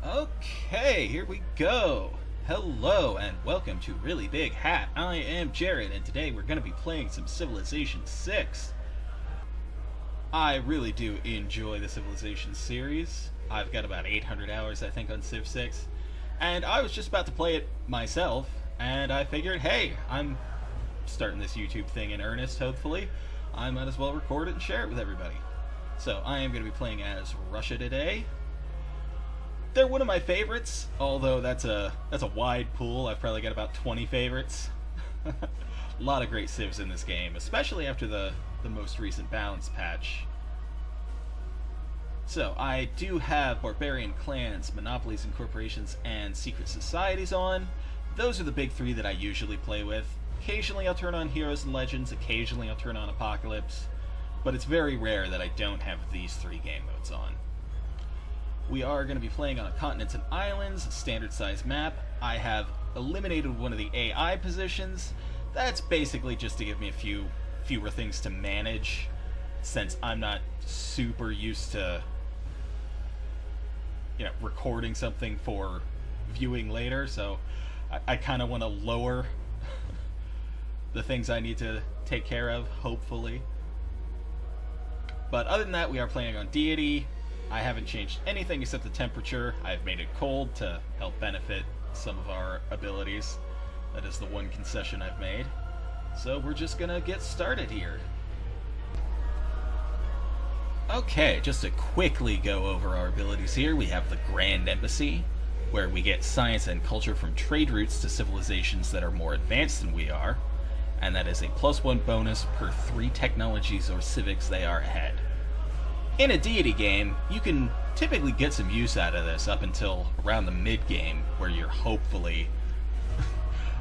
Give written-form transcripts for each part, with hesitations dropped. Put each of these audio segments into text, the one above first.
Okay, here we go. Hello and welcome to Really Big Hat. I am Jared and today we're going to be playing some Civilization 6. I really do enjoy the Civilization series. I've got about 800 hours I think on Civ 6. And I was just about to play it myself and I figured, hey, I'm starting this YouTube thing in earnest hopefully. I might as well record it and share it with everybody. So I am going to be playing as Russia today. They're one of my favorites, although that's a wide pool. I've probably got about 20 favorites. A lot of great civs in this game, especially after the most recent balance patch. So I do have barbarian clans, monopolies and corporations, and secret societies on. Those are the big three that I usually play with. Occasionally I'll turn on heroes and legends, occasionally I'll turn on apocalypse, but it's very rare that I don't have these three game modes on. We are going to be playing on a continents and islands, standard size map. I have eliminated one of the AI positions. That's basically just to give me fewer things to manage, since I'm not super used to recording something for viewing later, so I kind of want to lower the things I need to take care of, hopefully. But other than that, we are playing on Deity. I haven't changed anything except the temperature. I've made it cold to help benefit some of our abilities. That is the one concession I've made. So we're just gonna get started here. Okay, just to quickly go over our abilities here, we have the Grand Embassy, where we get science and culture from trade routes to civilizations that are more advanced than we are, and that is a +1 bonus per 3 technologies or civics they are ahead. In a Deity game, you can typically get some use out of this up until around the mid-game, where you're hopefully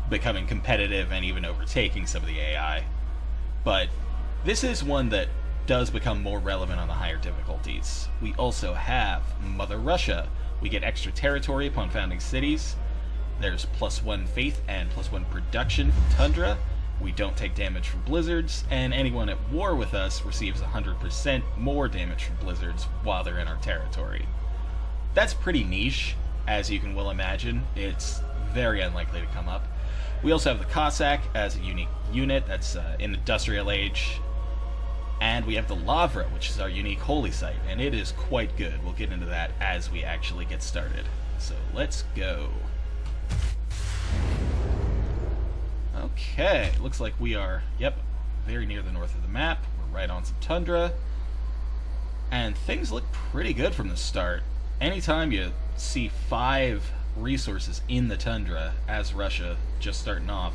becoming competitive and even overtaking some of the AI. But this is one that does become more relevant on the higher difficulties. We also have Mother Russia. We get extra territory upon founding cities. There's +1 faith and +1 production from Tundra. We don't take damage from blizzards, and anyone at war with us receives 100% more damage from blizzards while they're in our territory. That's pretty niche, as you can well imagine. It's very unlikely to come up. We also have the Cossack as a unique unit that's in Industrial Age, and we have the Lavra, which is our unique holy site, and it is quite good. We'll get into that as we actually get started. So let's go. Okay, looks like we are, very near the north of the map. We're right on some tundra. And things look pretty good from the start. Anytime you see 5 resources in the tundra as Russia just starting off,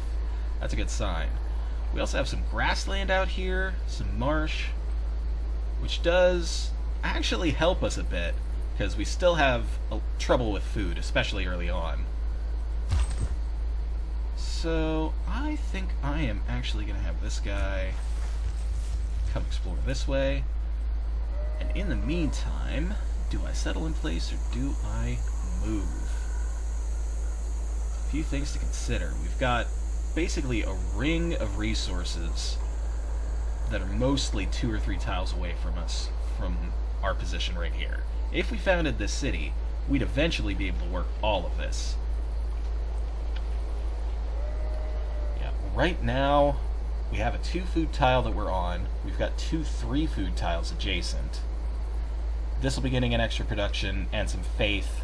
that's a good sign. We also have some grassland out here, some marsh, which does actually help us a bit, because we still have trouble with food, especially early on. So I think I am actually going to have this guy come explore this way. And in the meantime, do I settle in place or do I move? A few things to consider. We've got basically a ring of resources that are mostly 2 or 3 tiles away from us, from our position right here. If we founded this city, we'd eventually be able to work all of this. Right now, we have a 2 food tile that we're on. We've got 2 3 food tiles adjacent. This will be getting an extra production and some faith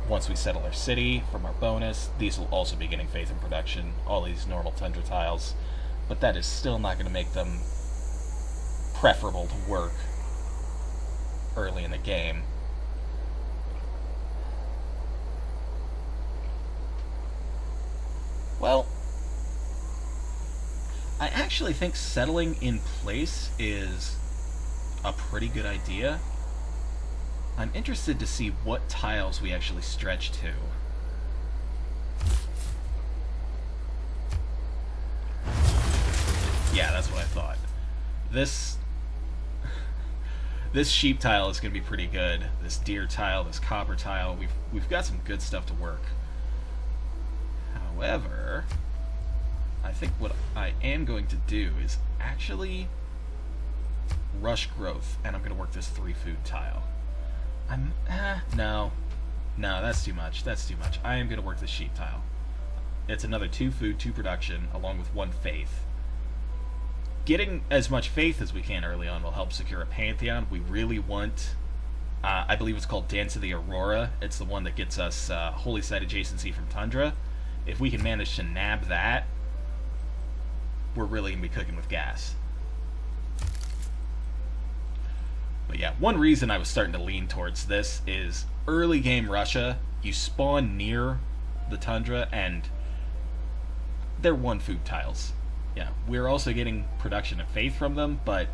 once we settle our city from our bonus. These will also be getting faith and production, all these normal tundra tiles. But that is still not going to make them preferable to work early in the game. Well, I actually think settling in place is a pretty good idea. I'm interested to see what tiles we actually stretch to. Yeah, that's what I thought. This sheep tile is going to be pretty good. This deer tile, this copper tile, we've got some good stuff to work. However, I think what I am going to do is actually rush growth, and I'm going to work this 3 food tile. No. No, that's too much. That's too much. I am going to work the sheep tile. It's another 2 food, 2 production, along with 1 faith. Getting as much faith as we can early on will help secure a pantheon. We really want... I believe it's called Dance of the Aurora. It's the one that gets us Holy Site adjacency from Tundra. If we can manage to nab that, we're really going to be cooking with gas. But yeah, one reason I was starting to lean towards this is early game Russia, you spawn near the Tundra, and they're 1 food tiles. Yeah, we're also getting production of faith from them, but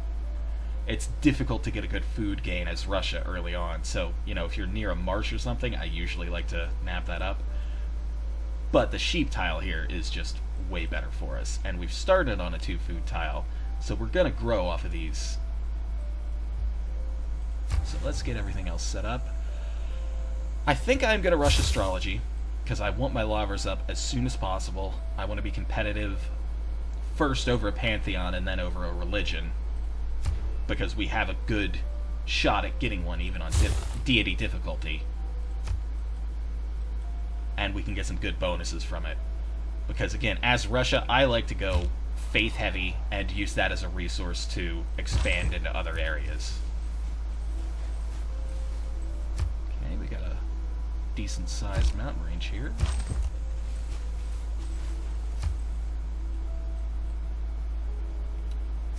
it's difficult to get a good food gain as Russia early on. So, you know, if you're near a marsh or something, I usually like to nab that up. But the sheep tile here is just way better for us. And we've started on a 2 food tile, so we're going to grow off of these. So let's get everything else set up. I think I'm going to rush astrology, because I want my lavers up as soon as possible. I want to be competitive first over a pantheon and then over a religion, because we have a good shot at getting one even on deity difficulty. And we can get some good bonuses from it. Because again, as Russia, I like to go faith heavy and use that as a resource to expand into other areas. Okay, we got a decent sized mountain range here.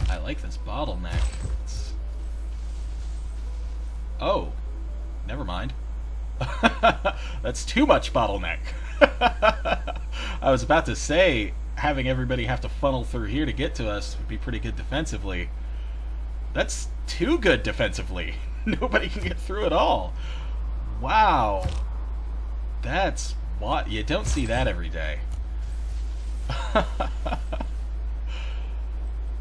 I like this bottleneck. Oh, never mind. That's too much bottleneck. I was about to say, having everybody have to funnel through here to get to us would be pretty good defensively. That's too good defensively. Nobody can get through at all. Wow. That's what you don't see that every day. I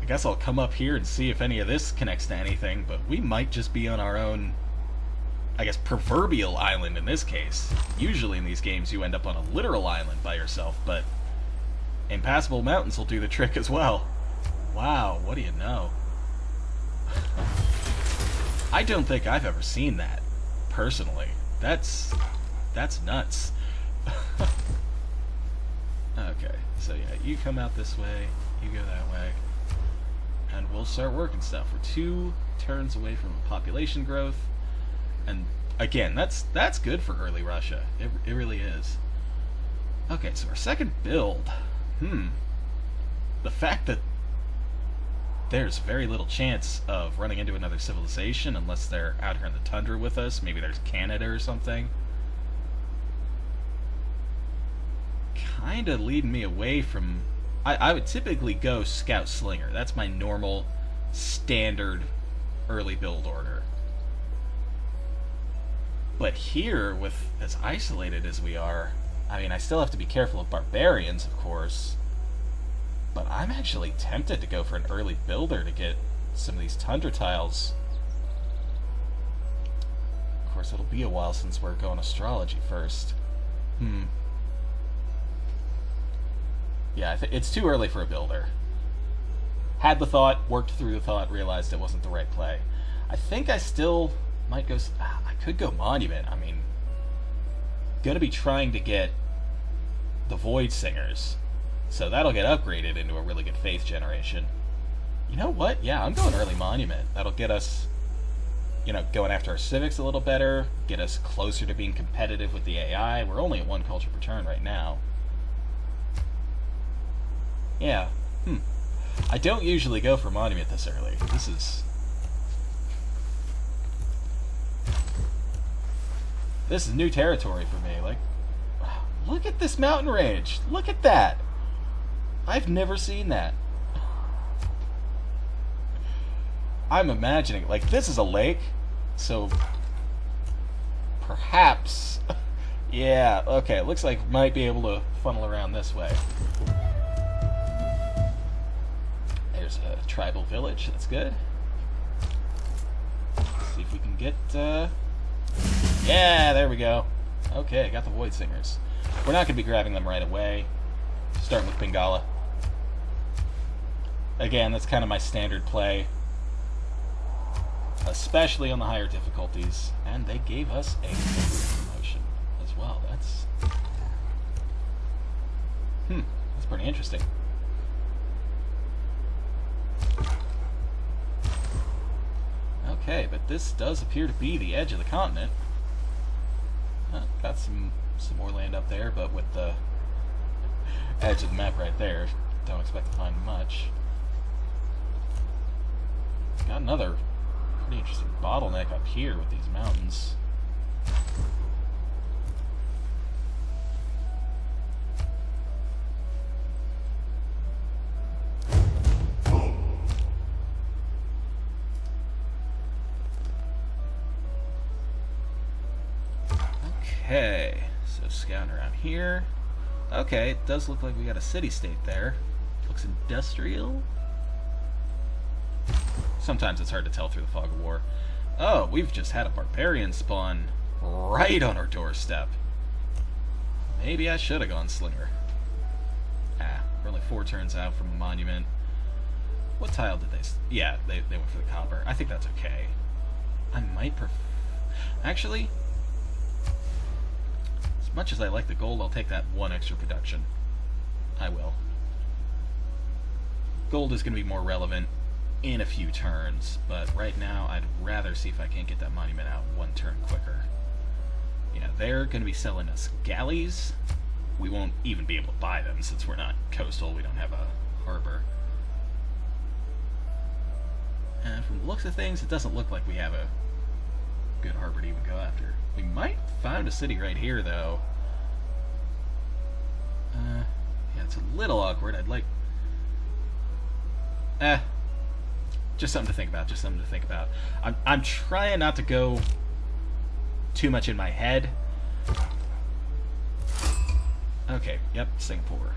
guess I'll come up here and see if any of this connects to anything, but we might just be on our own, I guess, proverbial island in this case. Usually in these games you end up on a literal island by yourself, but impassable mountains will do the trick as well. Wow, what do you know? I don't think I've ever seen that, personally. That's nuts. Okay, so yeah, you come out this way, you go that way, and we'll start working stuff. We're 2 turns away from population growth, and again, that's good for early Russia. It really is. Okay, so our second build. The fact that there's very little chance of running into another civilization unless they're out here in the tundra with us. Maybe there's Canada or something. Kinda leading me away from... I would typically go Scout Slinger. That's my normal, standard early build order. But here, with as isolated as we are, I mean, I still have to be careful of barbarians, of course, but I'm actually tempted to go for an early builder to get some of these tundra tiles. Of course, it'll be a while since we're going astrology first. Yeah, it's too early for a builder. Had the thought, worked through the thought, realized it wasn't the right play. I think I still might go... I could go Monument. I mean, gonna be trying to get the Void Singers, so that'll get upgraded into a really good faith generation. You know what? Yeah, I'm going early Monument. That'll get us, you know, going after our civics a little better, get us closer to being competitive with the AI. We're only at 1 culture per turn right now. Yeah. I don't usually go for Monument this early. This is new territory for me. Like, look at this mountain range. Look at that. I've never seen that. I'm imagining, like, this is a lake, so perhaps, yeah, okay, it looks like might be able to funnel around this way. There's a tribal village, that's good. Let's see if we can get, yeah, there we go. Okay, got the Void Singers. We're not going to be grabbing them right away. Starting with Bengala. Again, that's kind of my standard play, especially on the higher difficulties, and they gave us a promotion. well. That's pretty interesting. Okay, but this does appear to be the edge of the continent. Got some more land up there, but with the edge of the map right there, don't expect to find much. Got another pretty interesting bottleneck up here with these mountains. Okay, so scouting around here. Okay, it does look like we got a city-state there. Looks industrial. Sometimes it's hard to tell through the fog of war. Oh, we've just had a barbarian spawn right on our doorstep. Maybe I should have gone Slinger. We're only 4 turns out from a monument. What tile did they... Yeah, they went for the copper. I think that's okay. I might Actually... As much as I like the gold, I'll take that 1 extra production. I will. Gold is going to be more relevant in a few turns, but right now I'd rather see if I can't get that monument out 1 turn quicker. Yeah, they're going to be selling us galleys. We won't even be able to buy them since we're not coastal, we don't have a harbor. And from the looks of things, it doesn't look like we have a good harbor to even go after. We might find a city right here, though. Yeah, it's a little awkward. I'd like... just something to think about, just something to think about. I'm trying not to go too much in my head. Okay, yep, Singapore.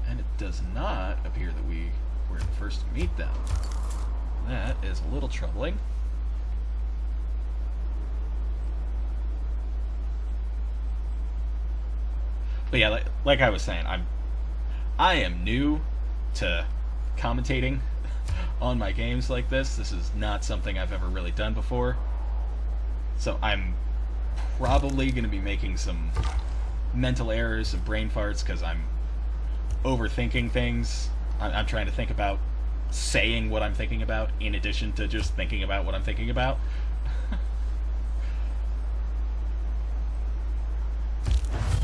And it does not appear that we were the first to meet them. That is a little troubling. But yeah, like I was saying, I am new to commentating on my games like this. This is not something I've ever really done before. So I'm probably going to be making some mental errors and brain farts because I'm overthinking things. I'm trying to think about saying what I'm thinking about in addition to just thinking about what I'm thinking about.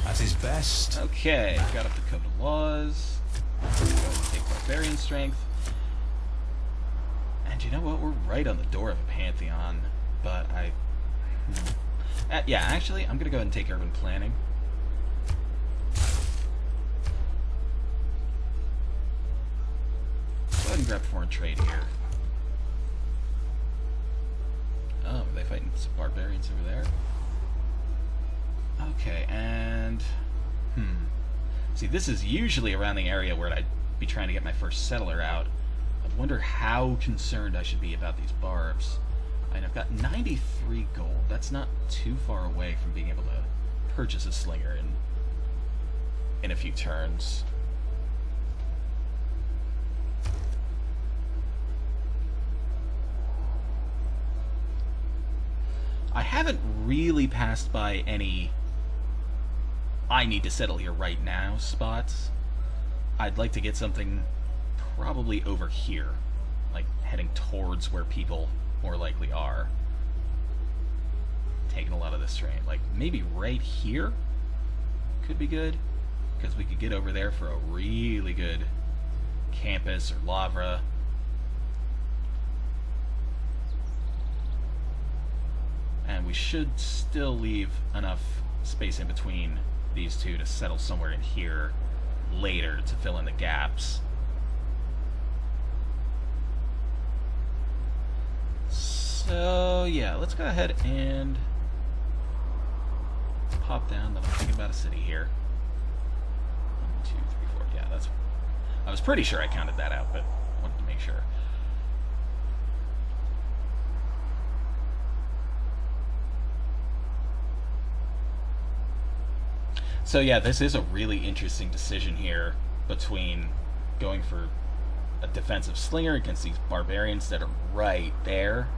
At his best. Okay, got up the code of laws. Go and take barbarian strength. And you know what? We're right on the door of a pantheon. But yeah, actually, I'm gonna go ahead and take urban planning. Go ahead and grab foreign trade here. Oh, are they fighting some barbarians over there? Okay, and... See, this is usually around the area where I'd be trying to get my first settler out. I wonder how concerned I should be about these barbs. And I've got 93 gold. That's not too far away from being able to purchase a slinger in a few turns. I haven't really passed by any I need to settle here right now spots. I'd like to get something probably over here, like heading towards where people more likely are. Taking a lot of this terrain. Like maybe right here could be good, because we could get over there for a really good campus or lavra. And we should still leave enough space in between these two to settle somewhere in here later to fill in the gaps. So yeah, let's go ahead and pop down that I'm thinking about a city here. 1, 2, 3, 4. Yeah, that's... I was pretty sure I counted that out, but wanted to make sure. So yeah, this is a really interesting decision here between going for a defensive slinger against these barbarians that are right there.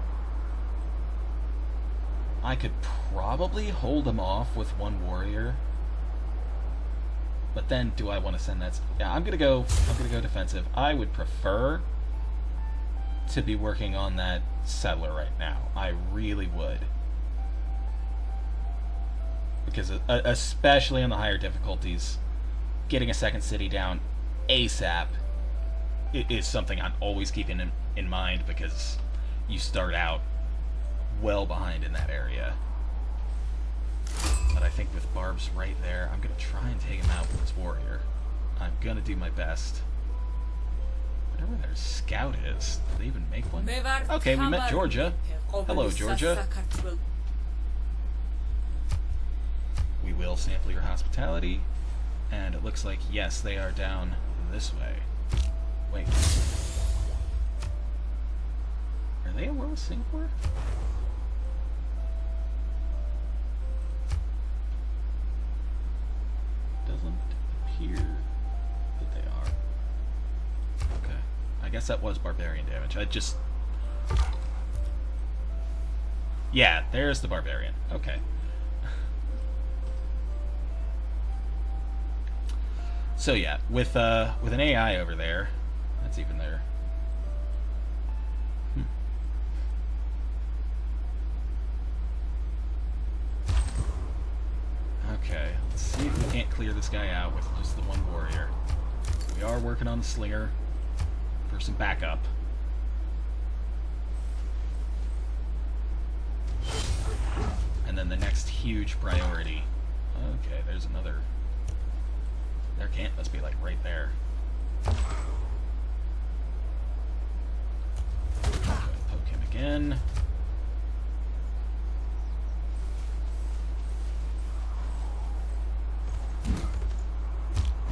I could probably hold them off with one warrior. But then, do I want to send that? Yeah, I'm gonna go defensive. I would prefer to be working on that settler right now. I really would, because especially on the higher difficulties, getting a second city down ASAP is something I'm always keeping in mind, because you start out well behind in that area. But I think with Barb's right there, I'm going to try and take him out with his warrior. I'm going to do my best. I wonder where their scout is. Did they even make one? Okay, we met Georgia. Hello, Georgia. We will sample your hospitality. And it looks like, yes, they are down this way. Wait. Are they at war with Singapore? Doesn't appear that they are. Okay. I guess that was barbarian damage. Yeah, there's the barbarian. Okay. So yeah, with an AI over there, that's even there. Okay, let's see if we can't clear this guy out with just the one warrior. We are working on the slinger for some backup. And then the next huge priority. Okay, there's another. Their camp must be like right there. Poke him again.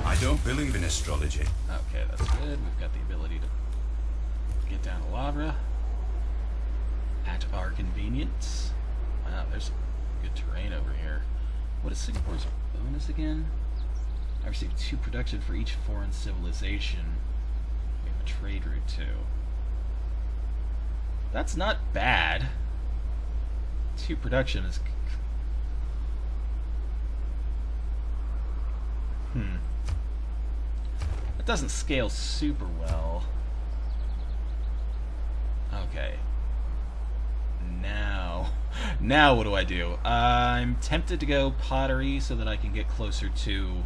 I don't believe in astrology. Okay, that's good. We've got the ability to get down to Lavra at our convenience. Wow, there's good terrain over here. What is Singapore's bonus again? I received 2 production for each foreign civilization. We have a trade route too. That's not bad. 2 production is... It doesn't scale super well. Okay. Now what do I do? I'm tempted to go Pottery so that I can get closer to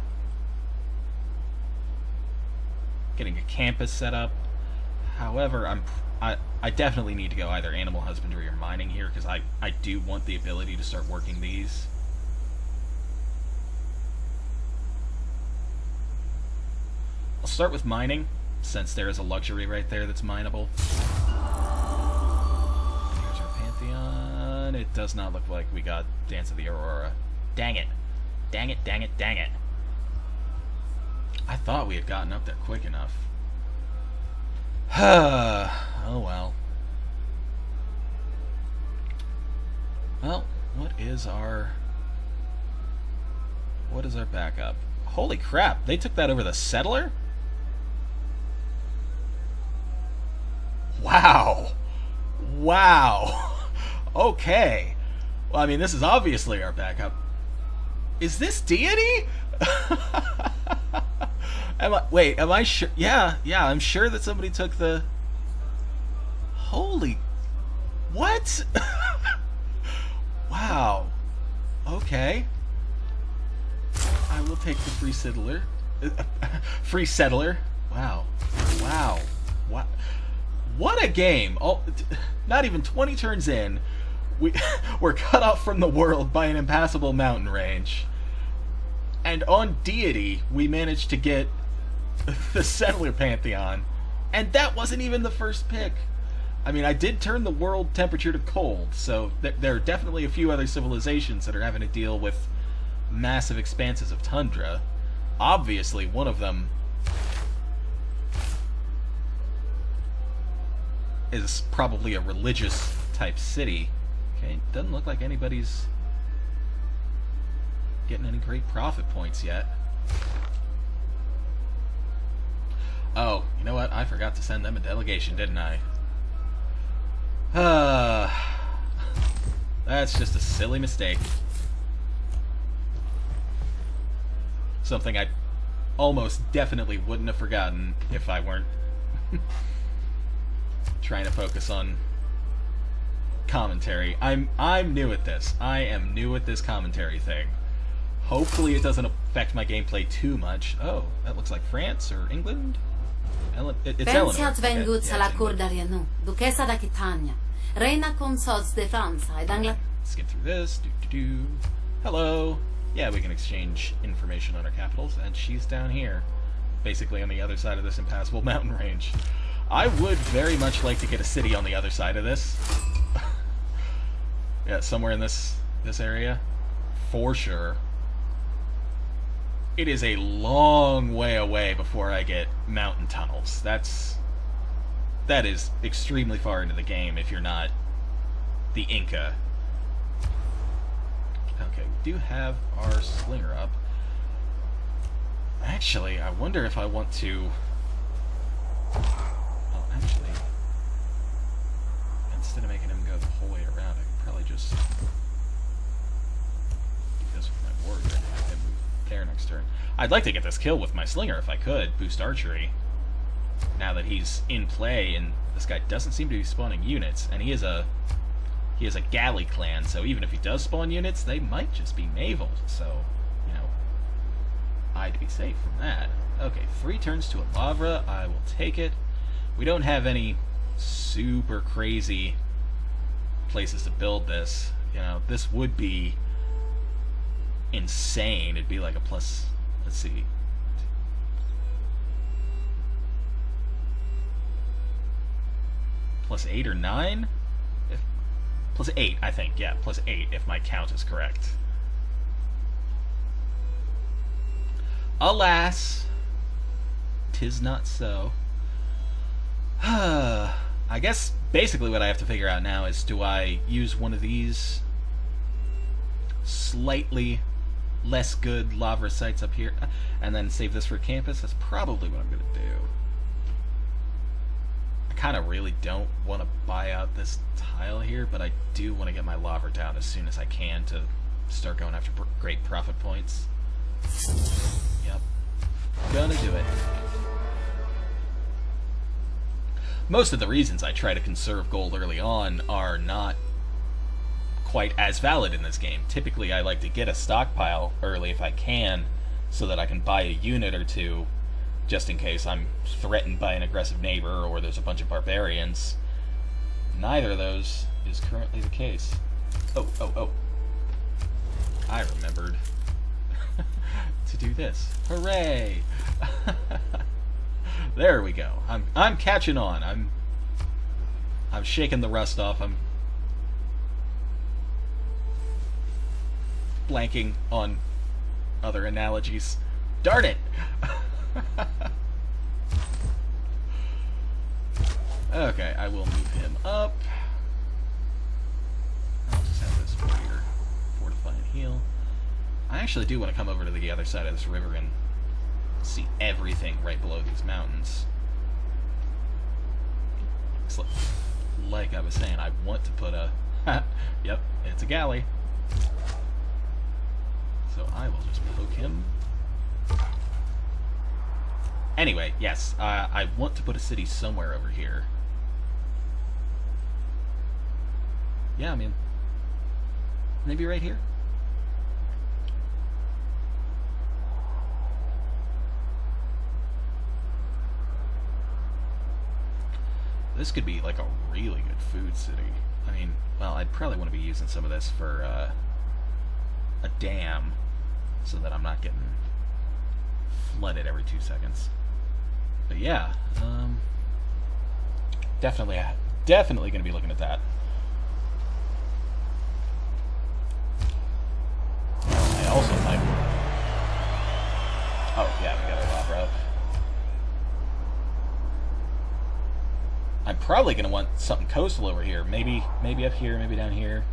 getting a campus set up. However, I definitely need to go either Animal Husbandry or Mining here, because I do want the ability to start working these. I'll start with Mining, since there is a luxury right there that's mineable. And here's our Pantheon. It does not look like we got Dance of the Aurora. Dang it. Dang it, dang it, dang it. I thought we had gotten up there quick enough. Oh well. Well, what is our backup? Holy crap, they took that over the settler? Wow. Wow. Okay. Well, I mean, this is obviously our backup. Is this Deity? Wait, am I sure? Yeah, I'm sure that somebody took the... Holy... What? Wow. Okay. I will take the free settler. Free settler. Wow. Wow. What a game. Oh, not even 20 turns in. We're cut off from the world by an impassable mountain range. And on Deity, we managed to get the settler pantheon. And that wasn't even the first pick. I mean, I did turn the world temperature to cold, so there are definitely a few other civilizations that are having to deal with massive expanses of tundra. Obviously, one of them is probably a religious type city. Okay, doesn't look like anybody's getting any great profit points yet. Oh, you know what? I forgot to send them a delegation, didn't I? That's just a silly mistake. Something I almost definitely wouldn't have forgotten if I weren't trying to focus on commentary. I'm new at this. I am new at this commentary thing. Hopefully it doesn't affect my gameplay too much. Oh, that looks like France or England? It's Pensi Eleanor. ați vengut Yeah, să la curdărie, nu? Duchesa d'Aquitania, reina consorts de Franța ed Angleterra. Skip through this. Hello. Yeah, we can exchange information on our capitals, and she's down here, basically on the other side of this impassable mountain range. I would very much like to get a city on the other side of this. Yeah, somewhere in this area, for sure. It is a long way away before I get mountain tunnels. That is extremely far into the game if you're not the Inca. Okay, we do have our slinger up. Actually, I wonder if I want to... Oh, actually, instead of making him go the whole way around, I could probably just do this with my warrior and have him move there next turn. I'd like to get this kill with my slinger if I could, boost archery. Now that he's in play, and this guy doesn't seem to be spawning units, and he is a galley clan, so even if he does spawn units, they might just be naval, so, you know, I'd be safe from that. Okay, 3 turns to a Lavra, I will take it. We don't have any super crazy places to build this. You know, this would be insane. It'd be like a plus, let's see, plus 8 or 9? Plus 8, I think. Yeah, plus 8, if my count is correct. Alas, 'tis not so. I guess basically what I have to figure out now is, do I use one of these slightly less good Lavra sites up here and then save this for campus? That's probably what I'm going to do. I kind of really don't want to buy out this tile here, but I do want to get my Lavra down as soon as I can to start going after great profit points. Yep. Gonna do it. Most of the reasons I try to conserve gold early on are not quite as valid in this game. Typically, I like to get a stockpile early if I can, so that I can buy a unit or two, just in case I'm threatened by an aggressive neighbor or there's a bunch of barbarians. Neither of those is currently the case. Oh. I remembered to do this. Hooray! There we go. I'm catching on. I'm shaking the rust off. I'm blanking on other analogies. Darn it! Okay, I will move him up. I'll just have this warrior fortify and heal. I actually do want to come over to the other side of this river and see everything right below these mountains. So, like I was saying, I want to put a... Yep, it's a galley. So I will just poke him. Anyway, yes, I want to put a city somewhere over here. Yeah, I mean, maybe right here? This could be like a really good food city. I mean, well, I'd probably want to be using some of this for a dam, so that I'm not getting flooded every 2 seconds. But yeah, definitely going to be looking at that. I also might... Oh, yeah, we got our Lavra up. I'm probably going to want something coastal over here. Maybe up here, maybe down here.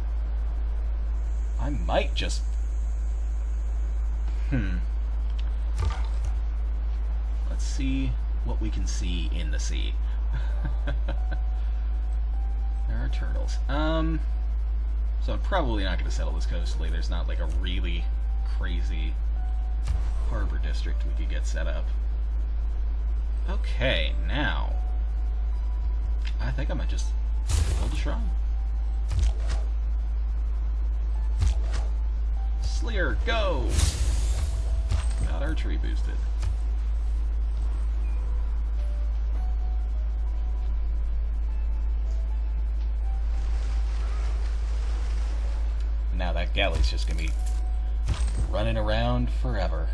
I might just... Let's see what we can see in the sea. There are turtles. So I'm probably not going to settle this coastally. There's not like a really crazy harbor district we could get set up. Okay, now I think I might just build a shrine. Sleer, go! Got archery boosted. Now that galley's just gonna be running around forever.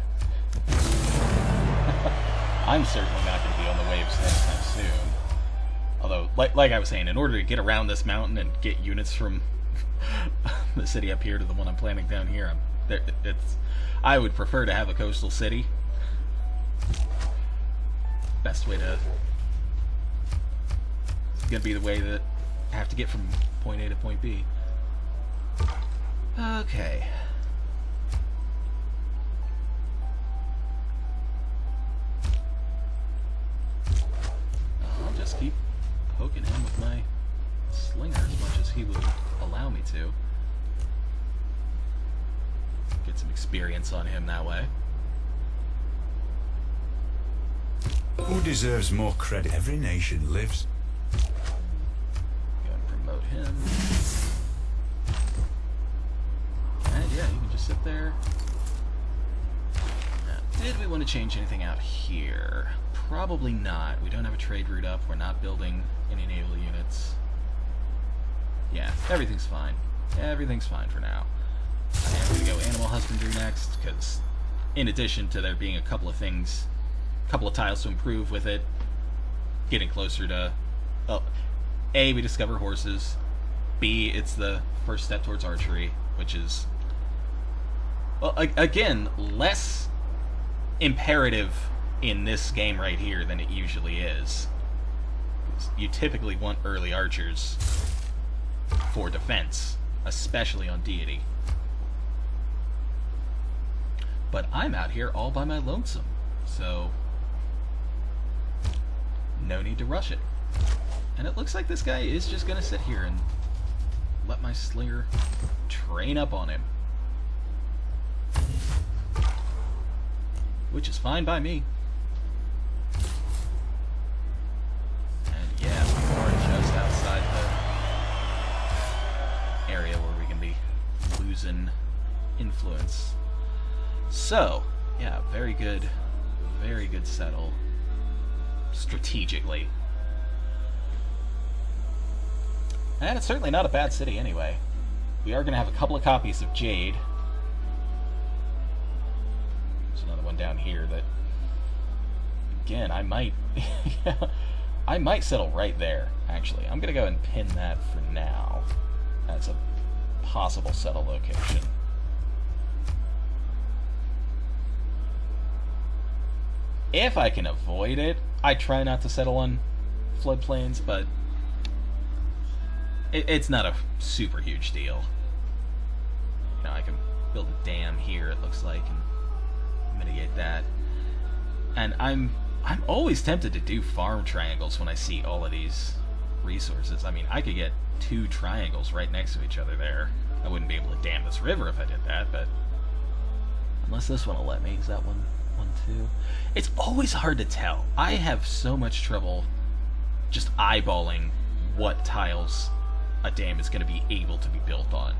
I'm certainly not gonna be on the waves anytime soon. Although, like I was saying, in order to get around this mountain and get units from the city up here to the one I'm planning down here, I would prefer to have a coastal city. Best way to... It's gonna be the way that I have to get from point A to point B. Okay. I'll just keep poking him with my slinger as much as he would allow me to. Get some experience on him that way. Who deserves more credit? Every nation lives. Go and promote him. And yeah, you can just sit there. Now, did we want to change anything out here? Probably not. We don't have a trade route up. We're not building any naval units. Yeah, everything's fine. Everything's fine for now. I'm going to go animal husbandry next, because in addition to there being a couple of things, a couple of tiles to improve with it, getting closer to... Oh, A, we discover horses. B, it's the first step towards archery, which is... Well, again, less imperative in this game right here than it usually is. You typically want early archers for defense, especially on Deity. But I'm out here all by my lonesome, so no need to rush it. And it looks like this guy is just going to sit here and let my slinger train up on him. Which is fine by me. And yeah, we are just outside the area where we can be losing influence. So, yeah, very good settle strategically. And it's certainly not a bad city anyway. We are going to have a couple of copies of Jade. There's another one down here that, again, I might I might settle right there, actually. I'm going to go and pin that for now. That's a possible settle location. If I can avoid it, I try not to settle on floodplains, but it's not a super huge deal. You know, I can build a dam here, it looks like, and mitigate that. And I'm always tempted to do farm triangles when I see all of these resources. I mean, I could get 2 triangles right next to each other there. I wouldn't be able to dam this river if I did that, but unless this one will let me. Is that one too? It's always hard to tell. I have so much trouble just eyeballing what tiles a dam is going to be able to be built on.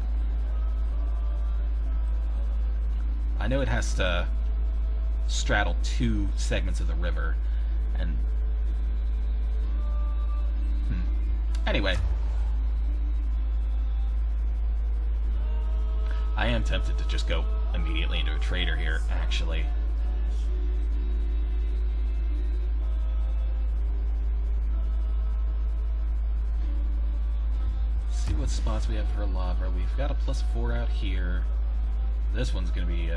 I know it has to straddle 2 segments of the river, and anyway, I am tempted to just go immediately into a trader here, actually. See what spots we have for lava. We've got a +4 out here. This one's gonna be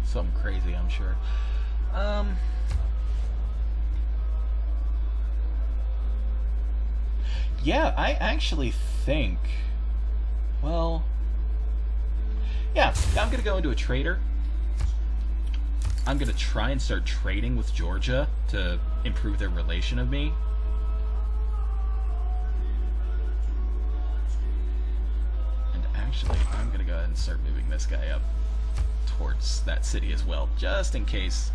something crazy, I'm sure. Yeah, I actually think, well, yeah, I'm gonna go into a trader. I'm going to try and start trading with Georgia to improve their relation of me. And actually, I'm going to go ahead and start moving this guy up towards that city as well, just in case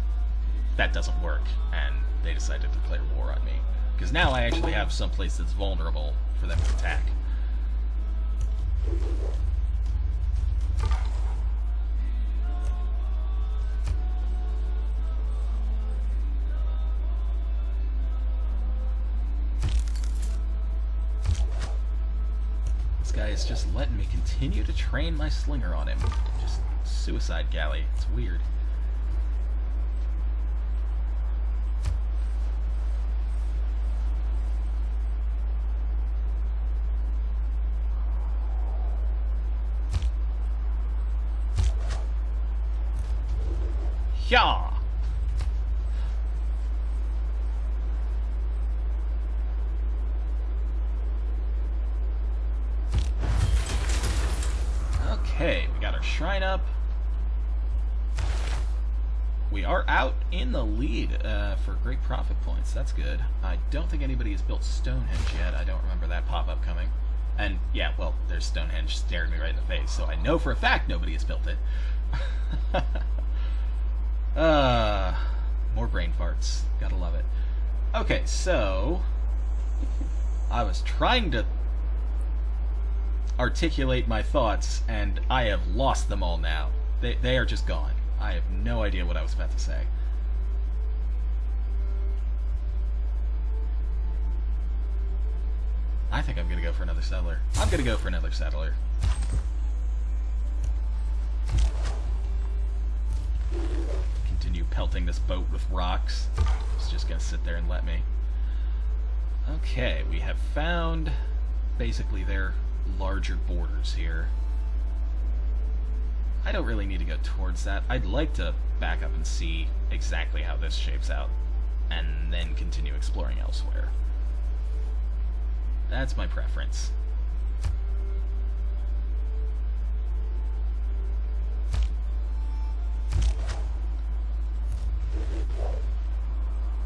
that doesn't work and they decide to declare war on me. Because now I actually have some place that's vulnerable for them to attack. This guy is just letting me continue to train my slinger on him. Just suicide galley. It's weird. Yeah. Okay, we got our shrine up. We are out in the lead for great profit points. That's good. I don't think anybody has built Stonehenge yet. I don't remember that pop-up coming. And yeah, well, there's Stonehenge staring me right in the face, so I know for a fact nobody has built it. More brain farts. Gotta love it. Okay, so I was trying to articulate my thoughts, and I have lost them all now. They are just gone. I have no idea what I was about to say. I think I'm gonna go for another settler. I'm gonna go for another settler. Continue pelting this boat with rocks. It's just gonna sit there and let me. Okay, we have found basically their larger borders here. I don't really need to go towards that. I'd like to back up and see exactly how this shapes out, and then continue exploring elsewhere. That's my preference.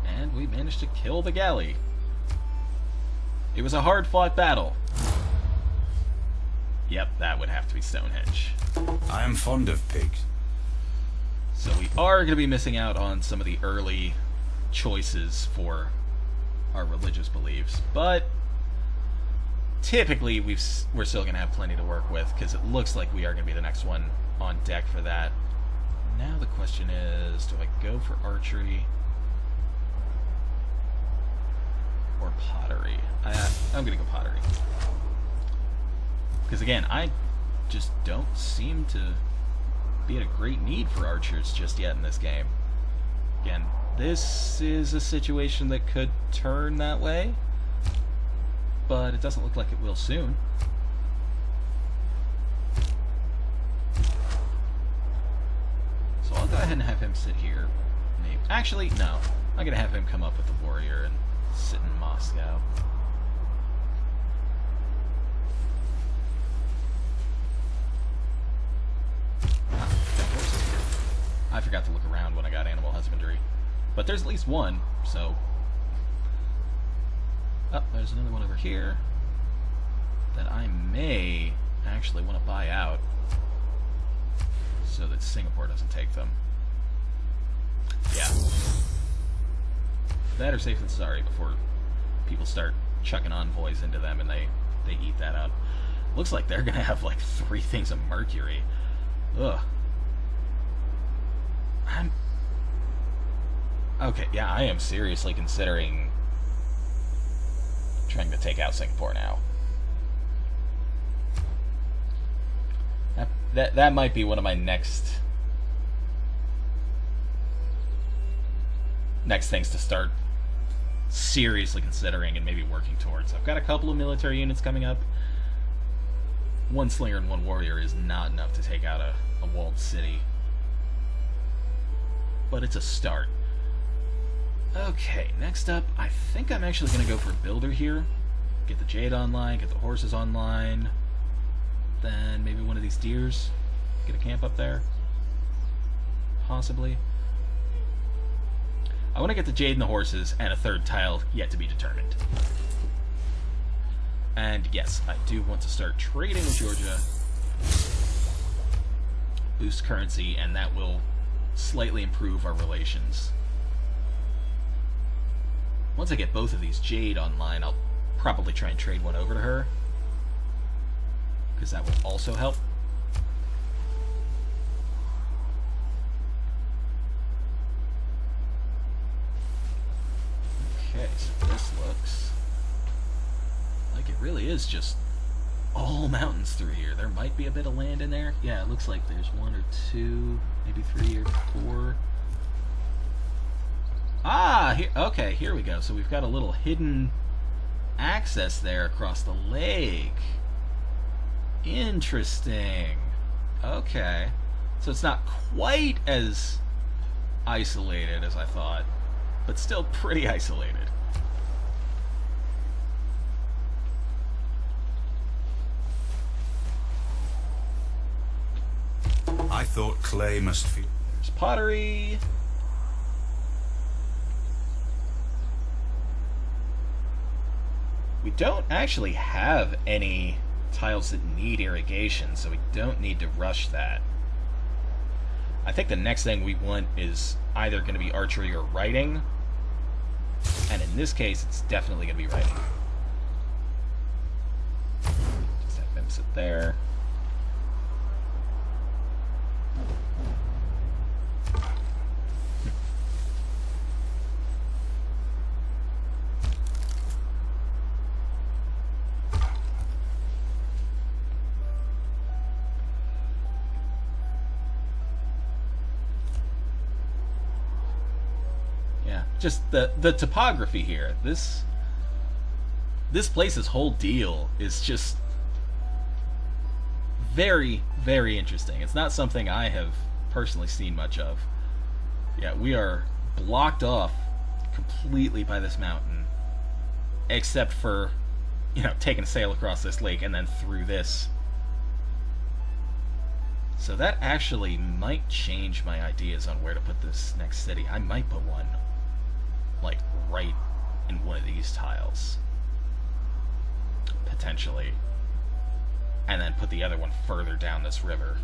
And we managed to kill the galley. It was a hard-fought battle. Yep, that would have to be Stonehenge. I am fond of pigs. So we are going to be missing out on some of the early choices for our religious beliefs, but typically we're still going to have plenty to work with, because it looks like we are going to be the next one on deck for that. Now the question is, do I go for archery or pottery? I'm going to go pottery. Because again, I just don't seem to be at a great need for archers just yet in this game. Again, this is a situation that could turn that way, but it doesn't look like it will soon. So I'll go ahead and have him sit here. Maybe. Actually, no. I'm going to have him come up with the warrior and sit in Moscow. I forgot to look around when I got animal husbandry. But there's at least one, so... Oh, there's another one over here that I may actually want to buy out so that Singapore doesn't take them. Yeah. Better safe than sorry before people start chucking envoys into them and they eat that up. Looks like they're going to have like 3 things of mercury. Ugh. Okay, yeah, I am seriously considering trying to take out Singapore now. That might be one of my next things to start seriously considering and maybe working towards. I've got a couple of military units coming up. 1 slinger and 1 warrior is not enough to take out a walled city. But it's a start. Okay, next up, I think I'm actually going to go for a builder here. Get the jade online, get the horses online. Then maybe one of these deers. Get a camp up there. Possibly. I want to get the jade and the horses, and a third tile yet to be determined. And yes, I do want to start trading with Georgia. Boost currency, and that will slightly improve our relations. Once I get both of these jade online, I'll probably try and trade one over to her, because that will also help. Okay, so this looks like it really is just all mountains through here. There might be a bit of land in there. Yeah, it looks like there's 1 or 2, maybe 3 or 4. Ah, here, okay, here we go. So we've got a little hidden access there across the lake. Interesting. Okay. So it's not quite as isolated as I thought, but still pretty isolated. I thought clay must feel... There's pottery. We don't actually have any tiles that need irrigation, so we don't need to rush that. I think the next thing we want is either going to be archery or writing, and in this case, it's definitely going to be writing. Just have them sit there. Just the topography here. This place's whole deal is just very, very interesting. It's not something I have personally seen much of. Yeah, we are blocked off completely by this mountain, except for, taking a sail across this lake and then through this. So that actually might change my ideas on where to put this next city. I might put one like right in one of these tiles, potentially, and then put the other one further down this river.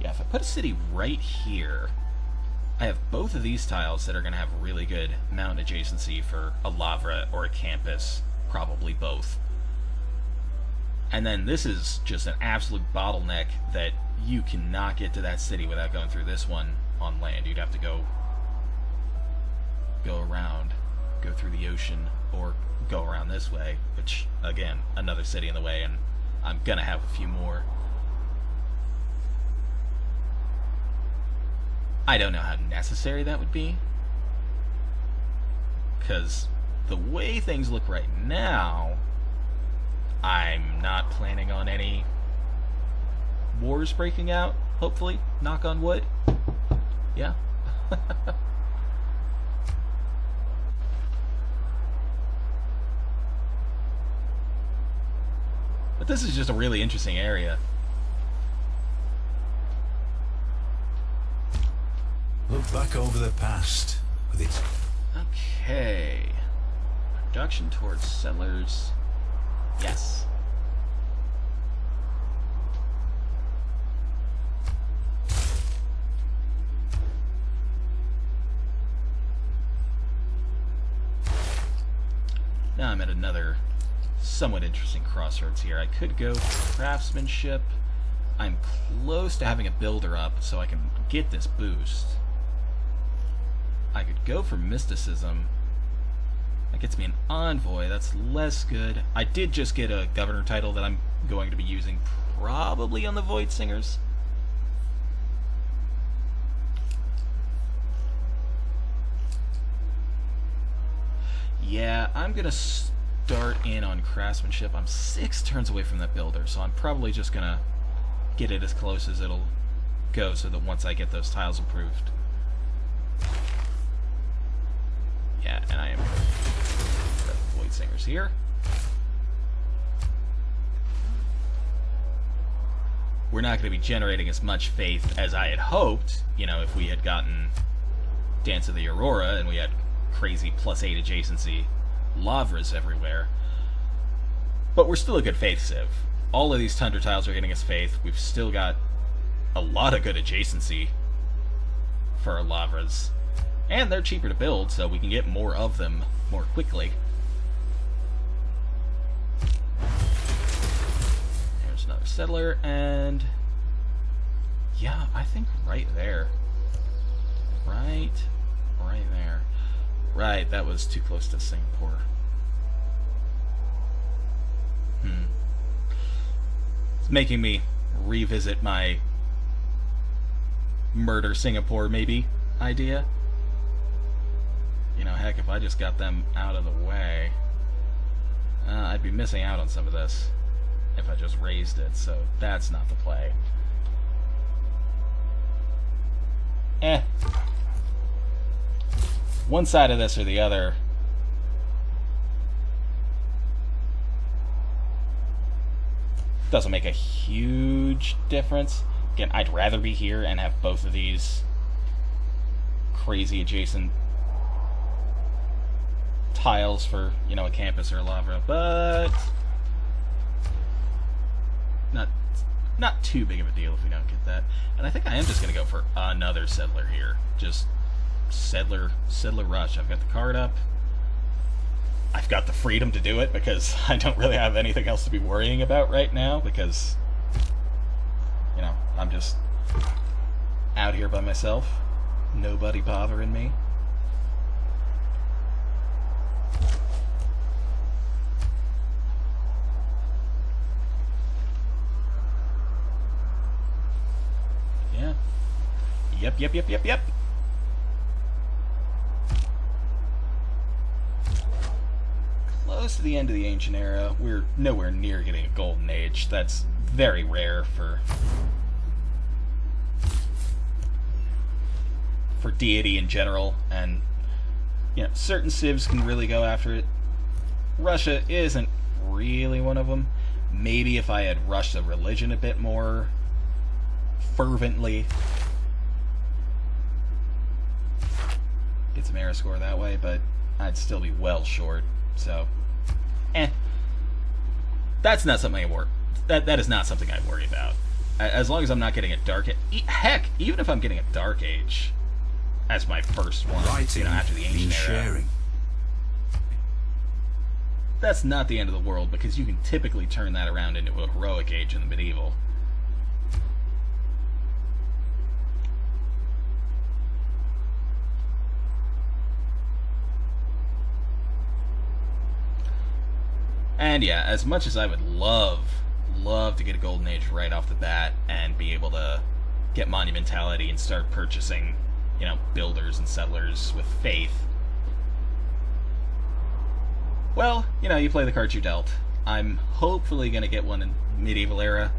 Yeah, if I put a city right here, I have both of these tiles that are going to have really good mountain adjacency for a lavra or a campus, probably both. And then this is just an absolute bottleneck that you cannot get to that city without going through this one on land. You'd have to go around, go through the ocean, or go around this way, which, again, another city in the way, and I'm gonna have a few more. I don't know how necessary that would be, because the way things look right now, I'm not planning on any wars breaking out, hopefully. Knock on wood. Yeah. But this is just a really interesting area. Look back over the past with its... Okay. Production towards settlers. Yes. Now I'm at another somewhat interesting crossroads here. I could go for craftsmanship. I'm close to having a builder up so I can get this boost. I could go for mysticism. That gets me an envoy. That's less good. I did just get a governor title that I'm going to be using probably on the Void Singers. Yeah, I'm going to start in on craftsmanship. I'm 6 turns away from that builder, so I'm probably just going to get it as close as it'll go so that once I get those tiles improved. Yeah, and I am Void Singers here. we're not going to be generating as much faith as I had hoped, you know, if we had gotten Dance of the Aurora and we had crazy +8 adjacency Lavras everywhere. But we're still a good faith civ. All of these Tundra tiles are getting us faith. We've still got a lot of good adjacency for our Lavras. And they're cheaper to build, so we can get more of them more quickly. There's another settler, and yeah, I think right there. Right there. Right, that was too close to Singapore. It's making me revisit my murder Singapore, maybe, idea. You know, heck, if I just got them out of the way, I'd be missing out on some of this if I just raised it, so that's not the play. One side of this or the other. Doesn't make a huge difference. Again, I'd rather be here and have both of these crazy adjacent tiles for, you know, a campus or a lavra, but not too big of a deal if we don't get that. And I think I am just going to go for another settler here. Just settler rush. I've got the card up. I've got the freedom to do it because I don't really have anything else to be worrying about right now because, you know, I'm just out here by myself. Nobody bothering me. Yeah. Yep. Close to the end of the Ancient Era. We're nowhere near getting a Golden Age. That's very rare for Deity in general, and you know, certain civs can really go after it. Russia isn't really one of them. Maybe if I had rushed a religion a bit more fervently, get some era score that way, but I'd still be well short. So, that's not something I worry. That is not something I worry about. As long as I'm not getting a dark. Heck, even if I'm getting a Dark Age as my first one, you know, after the Ancient Era, that's not the end of the world because you can typically turn that around into a Heroic Age in the Medieval. And yeah, as much as I would love to get a Golden Age right off the bat and be able to get Monumentality and start purchasing, you know, builders and settlers with faith, well, you know, you play the cards you're dealt. I'm hopefully going to get one in Medieval Era.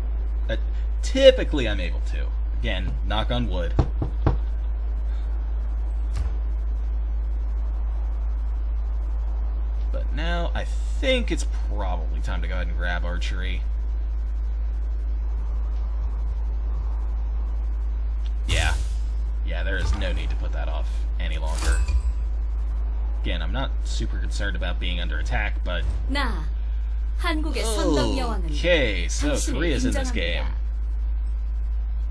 Typically I'm able to. Again, knock on wood. But now I think it's probably time to go ahead and grab Archery. Yeah, there is no need to put that off any longer. Again, I'm not super concerned about being under attack, but 나 한국의 선덕 여왕은 okay, so 당신을 Korea's in this game.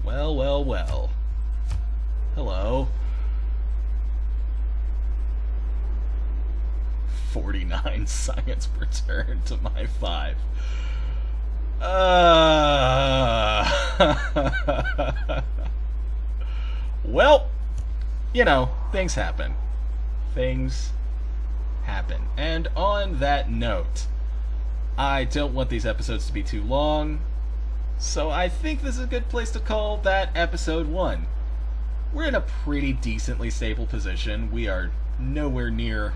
인정합니다. Well. Hello. 49 science per turn to my 5. Well, you know, things happen. And on that note, I don't want these episodes to be too long, so I think this is a good place to call that episode 1. We're in a pretty decently stable position. We are nowhere near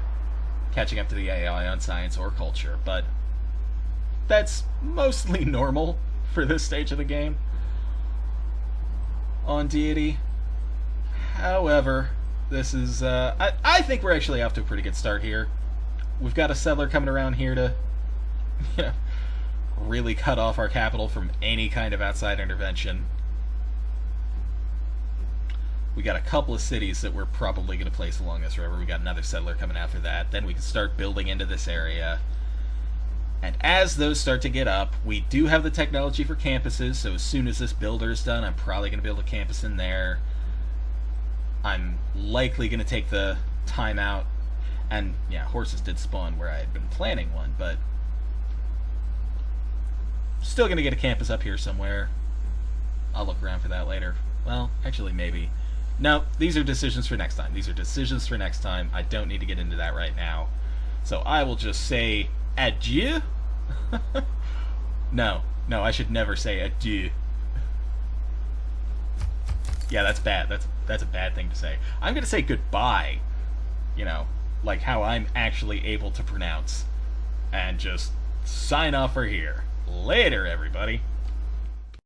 catching up to the AI on science or culture, but that's mostly normal for this stage of the game on Deity. However, this is, I think we're actually off to a pretty good start here. We've got a settler coming around here to, you know, really cut off our capital from any kind of outside intervention. We got a couple of cities that we're probably going to place along this river. We got another settler coming after that. Then we can start building into this area. And as those start to get up, we do have the technology for campuses, so as soon as this builder is done, I'm probably going to build a campus in there. I'm likely going to take the time out, and yeah, horses did spawn where I had been planning one, but still going to get a campus up here somewhere. I'll look around for that later. Well, actually, maybe. No, these are decisions for next time. These are decisions for next time. I don't need to get into that right now. So I will just say adieu. No, I should never say adieu. Yeah, that's bad. That's a bad thing to say. I'm going to say goodbye. You know, like how I'm actually able to pronounce. And just sign off for here. Later, everybody.